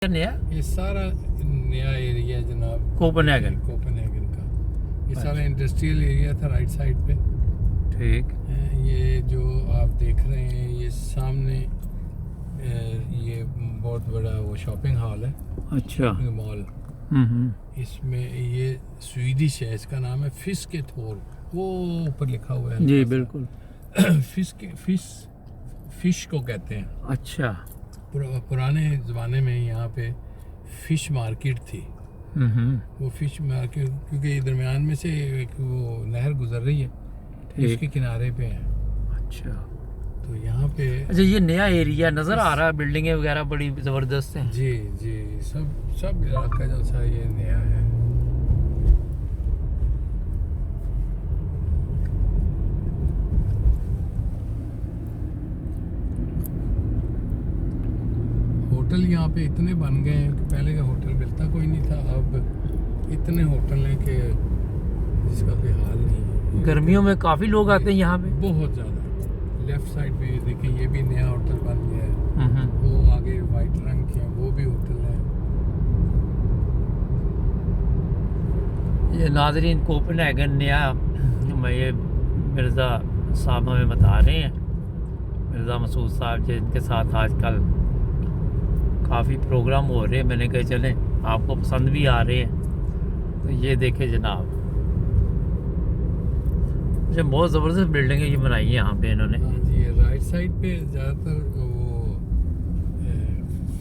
नया ये सारा नया एरिया जनाब कोपेनहेगन का ये सारा इंडस्ट्रियल एरिया था राइट साइड पे। ठीक। ये जो आप देख रहे हैं ये सामने ये बहुत बड़ा वो शॉपिंग हॉल है। अच्छा। मॉल। इसमें ये स्वीडिश है, इसका नाम है फिश के थोर, वो ऊपर लिखा हुआ है जी बिल्कुल। फिश को कहते हैं। अच्छा। पुराने ज़माने में यहाँ पे फिश मार्केट थी। वो फिश मार्केट क्योंकि दरमियान में से एक वो नहर गुजर रही है, इसके किनारे पे है। अच्छा। तो यहाँ पे अच्छा ये नया एरिया नज़र आ रहा है, बिल्डिंगें वगैरह बड़ी ज़बरदस्त हैं। जी जी, सब इलाका जो सा ये नया है। होटल यहाँ पे इतने बन गए हैं कि पहले का होटल मिलता कोई नहीं था, अब इतने होटल हैं कि जिसका कोई हाल नहीं है। गर्मियों में काफ़ी लोग आते हैं यहाँ पे, बहुत ज़्यादा। लेफ्ट साइड पे देखिए ये भी नया होटल बन गया है। वो आगे वाइट रंग के वो भी होटल है। ये नाज़रीन कोपेनहेगन नया ये मिर्ज़ा साहब हमें बता रहे हैं, मिर्ज़ा मसूद साहब जिनके साथ आजकल काफ़ी प्रोग्राम हो रहे हैं। मैंने कहा चलें आपको पसंद भी आ रहे हैं। तो ये देखें जनाब, अच्छा बहुत ज़बरदस्त बिल्डिंग है ये बनाई है यहाँ पे इन्होंने। हाँ जी, राइट साइड पे ज़्यादातर वो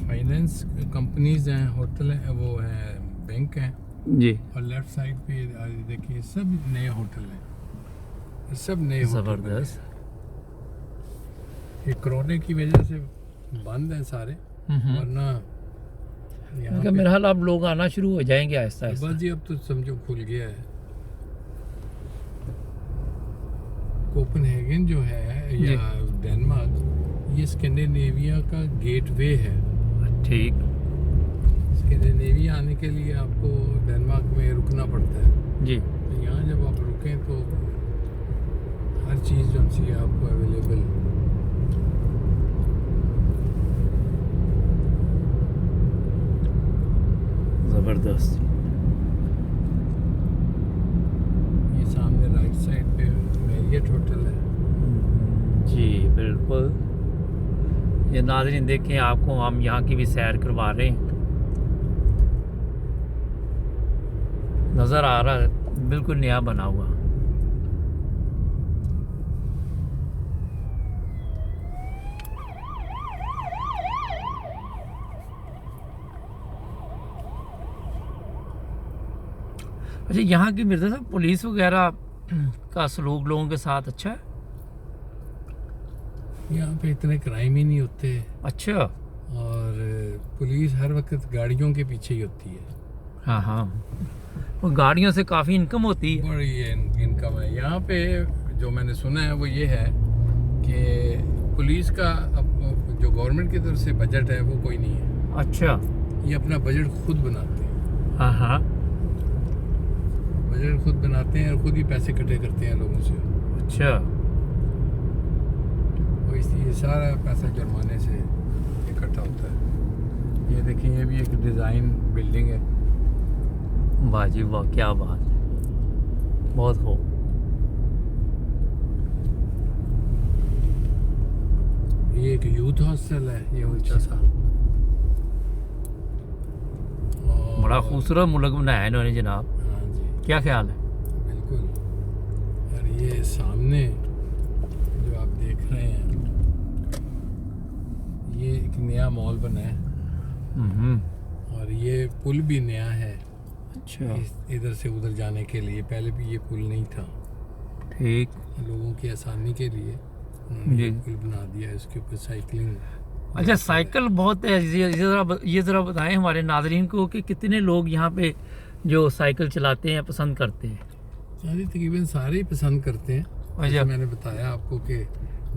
फाइनेंस कंपनीज हैं, होटल हैं, वो हैं बैंक हैं जी। और लेफ्ट साइड पे देखिए सब नए होटल हैं, सब नए ज़बरदस्त। ये कोरोना की वजह से बंद हैं सारे, वरना यहाँ पे मेरा हाल अब लोग आना शुरू हो जाएंगे आहिस्ता आहिस्ता। बस जी अब तो समझो खुल गया है। कोपेनहेगन जो है या डेनमार्क, ये स्कैंडिनेविया का गेटवे है। ठीक। स्कैंडिनेविया आने के लिए आपको डेनमार्क में रुकना पड़ता है जी। तो यहाँ जब आप रुकें तो हर चीज़ जो सी आपको अवेलेबल। ज़बरदस्त। ये सामने राइट साइड पे मैरियट होटल है। जी बिल्कुल। ये नाज़रीन देखें, आपको हम यहाँ की भी सैर करवा रहे हैं। नज़र आ रहा है बिल्कुल नया बना हुआ। अच्छा यहाँ की मिर्ज़ा साहब पुलिस वगैरह का सलूक लोगों के साथ अच्छा है? यहाँ पे इतने क्राइम ही नहीं होते। अच्छा। और पुलिस हर वक्त गाड़ियों के पीछे ही होती है। हाँ हाँ, और गाड़ियों से काफ़ी इनकम होती है। बड़ी इनकम है यहाँ पे। जो मैंने सुना है वो ये है कि पुलिस का जो गवर्नमेंट की तरफ से बजट है वो कोई नहीं है। अच्छा। ये अपना बजट खुद बनाते हैं। हाँ हाँ। बजट खुद बनाते हैं और खुद ही पैसे इकट्ठे करते हैं लोगों से। अच्छा। तो इसलिए सारा पैसा जुर्माने से इकट्ठा होता है। ये देखिए ये भी एक डिज़ाइन बिल्डिंग है। वाह जी वाह, क्या बात है, बहुत खूब। ये एक यूथ हॉस्टल है, ये ऊंचा सा। बड़ा खूबसूरत मुल्क बनाया है इन्होंने जनाब। हाँ जी, क्या ख्याल है? बिल्कुल। और ये सामने जो आप देख रहे हैं ये एक नया मॉल बना है और ये पुल भी नया है। अच्छा। इधर से उधर जाने के लिए, पहले भी ये पुल नहीं था। ठीक। लोगों की आसानी के लिए उन्होंने ये पुल बना दिया, इसके ऊपर साइकिलिंग। अच्छा साइकिल बहुत है, ये ज़रा बताएं हमारे नाज़रीन को कि कितने लोग यहाँ पे जो साइकिल चलाते हैं पसंद करते हैं? सारी तकरीबन सारे ही पसंद करते हैं। जैसे मैंने बताया आपको कि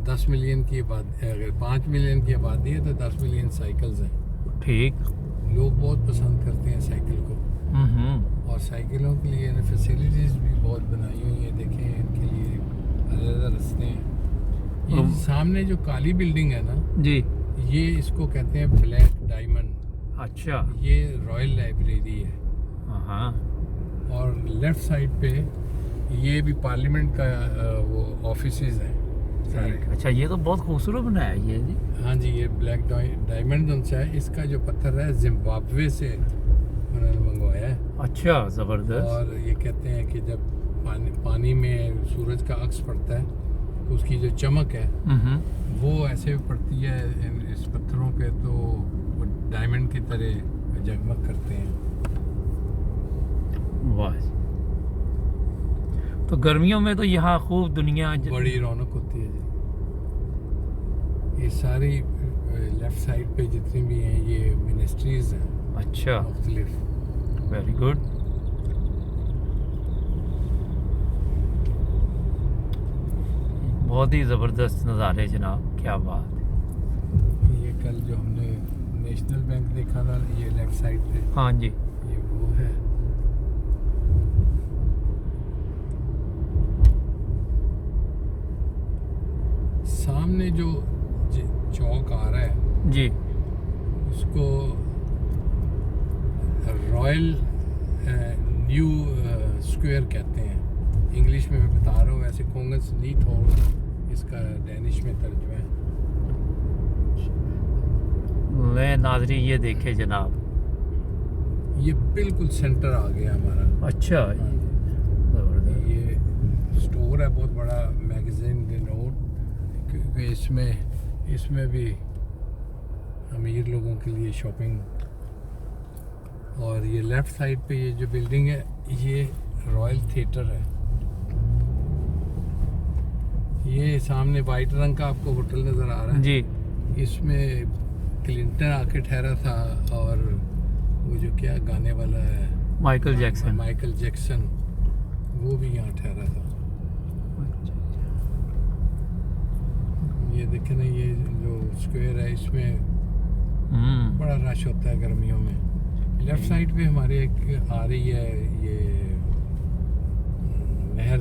10 मिलियन की आबादी, अगर 5 मिलियन की आबादी है तो 10 मिलियन साइकिल्स हैं। ठीक। लोग बहुत पसंद करते हैं साइकिल को। और साइकिलों के लिए फैसिलिटीज़ भी बहुत बनाई हुई हैं। देखें इनके लिए अलग-अलग रास्ते हैं। ये सामने जो काली बिल्डिंग है ना जी, ये इसको कहते हैं ब्लैक डायमंड। अच्छा। ये रॉयल लाइब्रेरी है। हाँ। और लेफ्ट साइड पे ये भी पार्लियामेंट का वो ऑफिसेज हैं सारे। अच्छा, ये तो बहुत खूबसूरत बनाया है ये जी। हाँ जी, ये ब्लैक डायमंड उनसे है। इसका जो पत्थर है जिम्बाब्वे से उन्होंने मंगवाया है। अच्छा, ज़बरदस्त। और ये कहते हैं कि जब पानी में सूरज का अक्स पड़ता है तो उसकी जो चमक है वो ऐसे पड़ती है इस पत्थरों पे, तो वो डायमंड की तरह जगमग करते हैं। वाह। तो गर्मियों में तो यहाँ खूब दुनिया बड़ी रौनक होती है जी। ये सारी लेफ्ट साइड पे जितनी भी हैं ये मिनिस्ट्रीज हैं। अच्छा, मुख्तलिफ। Very good. बहुत ही ज़बरदस्त नज़ारे जनाब, क्या बात है। ये कल जो हमने नेशनल बैंक देखा था ये लेफ्ट साइड पे, हाँ जी। ये वो है। सामने जो चौक आ रहा है जी। उसको रॉयल न्यू स्क्वायर कहते हैं। इंग्लिश में मैं बता रहा हूँ, वैसे कोंगस नीट हो इसका डैनिश में तर्जुमा है। ले नाजरी ये देखे जनाब। ये बिल्कुल सेंटर आ गया हमारा। अच्छा, हाँ जी। ज़बरदस्त। ये स्टोर है बहुत बड़ा, मैगजीन के नोट, क्योंकि इसमें भी अमीर लोगों के लिए शॉपिंग। और ये लेफ्ट साइड पे ये जो बिल्डिंग है ये रॉयल थिएटर है। ये सामने वाइट रंग का आपको होटल नज़र आ रहा है जी। इसमें क्लिंटन आके ठहरा था, और वो जो क्या गाने वाला है माइकल जैक्सन। माइकल जैक्सन, वो भी यहाँ ठहरा था। ये देखें ना, ये जो स्क्वायर है इसमें बड़ा रश होता है गर्मियों में। लेफ्ट साइड पे हमारे एक आ रही है ये नहर,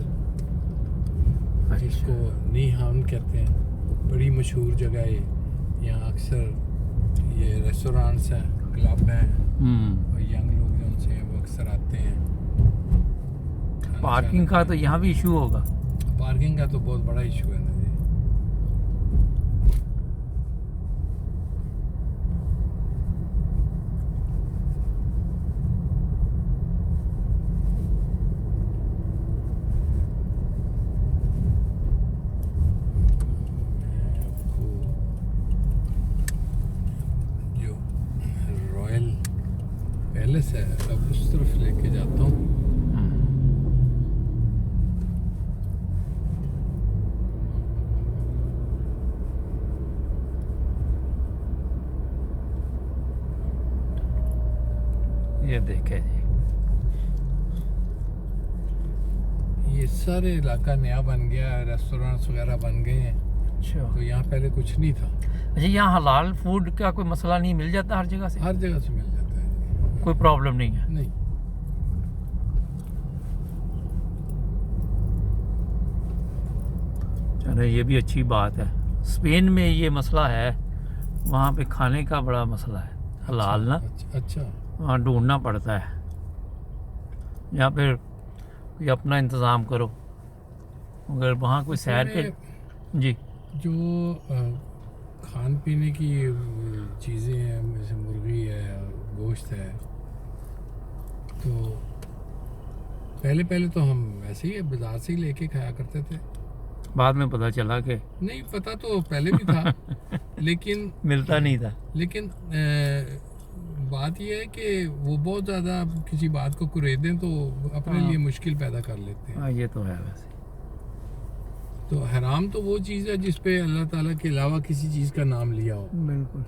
जिसको नीहान कहते हैं। बड़ी मशहूर जगह है ये। यहाँ अक्सर ये रेस्टोरेंट्स हैं, क्लब हैं, और यंग लोग जो उनसे हैं वो अक्सर आते हैं। पार्किंग का तो यहाँ भी इशू होगा। पार्किंग का तो बहुत बड़ा इशू है ना जी। जो रॉयल पैलेस है अब उस तरफ लेके जाता हूँ। ये देखे जी। ये सारे इलाका नया बन गया है, रेस्टोरेंट्स वगैरह बन गए हैं। अच्छा। तो यहाँ पहले कुछ नहीं था। अच्छा, यहाँ हलाल फूड का कोई मसला नहीं, मिल जाता हर जगह से? हर जगह से मिल जाता है, कोई प्रॉब्लम नहीं है? नहीं। चलो, ये भी अच्छी बात है। स्पेन में ये मसला है, वहाँ पे खाने का बड़ा मसला है, हलाल ना। अच्छा। वहाँ ढूंढना पड़ता है, या फिर कोई अपना इंतज़ाम करो। अगर वहाँ कोई सैर के जी जो खान पीने की चीज़ें हैं, जैसे मुर्गी है, गोश्त है, तो पहले तो हम ऐसे ही बाज़ार से ही लेके खाया करते थे। बाद में पता चला कि नहीं, पता तो पहले भी था लेकिन मिलता नहीं था। लेकिन बात यह है कि वो बहुत ज़्यादा किसी बात को कुरेदें तो अपने लिए मुश्किल पैदा कर लेते हैं। हाँ, ये तो है वैसे। तो हराम तो वो चीज़ है जिस पे अल्लाह ताला के अलावा किसी चीज़ का नाम लिया हो। बिल्कुल।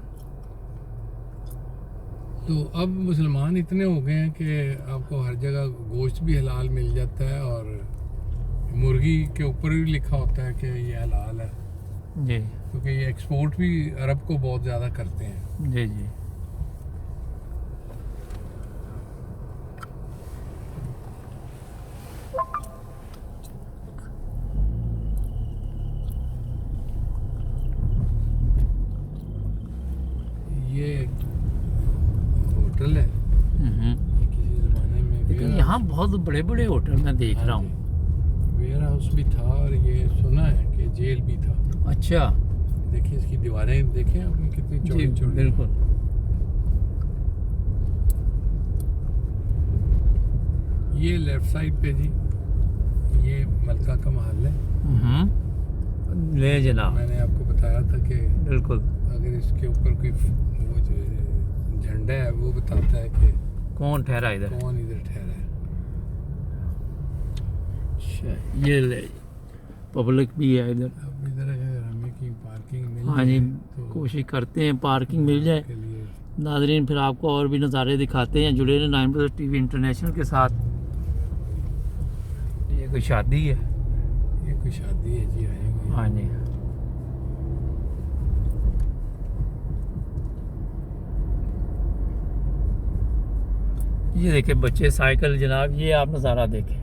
तो अब मुसलमान इतने हो गए हैं कि आपको हर जगह गोश्त भी हलाल मिल जाता है, और मुर्गी के ऊपर भी लिखा होता है कि ये हलाल है, जी क्योंकि ये एक्सपोर्ट भी अरब को बहुत ज़्यादा करते हैं। जी जी। ये महल है, ये किसी ज़माने में लेकिन वेयर यहाँ बहुत बड़े बड़े होटल मैं देख रहा हूँ। वेयर हाउस भी था और ये सुना है कि जेल भी था। अच्छा देखिए इसकी दीवारें देखें आपने कितनी जी चौड़ी चौड़ी। बिल्कुल। ये लेफ्ट साइड पे जी ये मलका का महल है। ले जनाब, मैंने आपको बताया था कि बिल्कुल। अगर इसके ऊपर कोई वो जो झंडा है वो बताता है कि कौन ठहरा इधर? कौन इधर ठहरा है। अच्छा, ये ले पब्लिक भी है इधर। अब इधर अगर हमें की पार्किंग मिल हाँ जी, जाए तो कोशिश करते हैं पार्किंग मिल जाए। के लिए नाजरीन फिर आपको और भी नज़ारे दिखाते हैं। जुड़े रहे 9 टीवी इंटरनेशनल के साथ। ये कोई शादी है? ये कोई शादी है जी, आए हुए हाँ जी। ये देखे बच्चे साइकिल जनाब, ये आप नज़ारा देखें।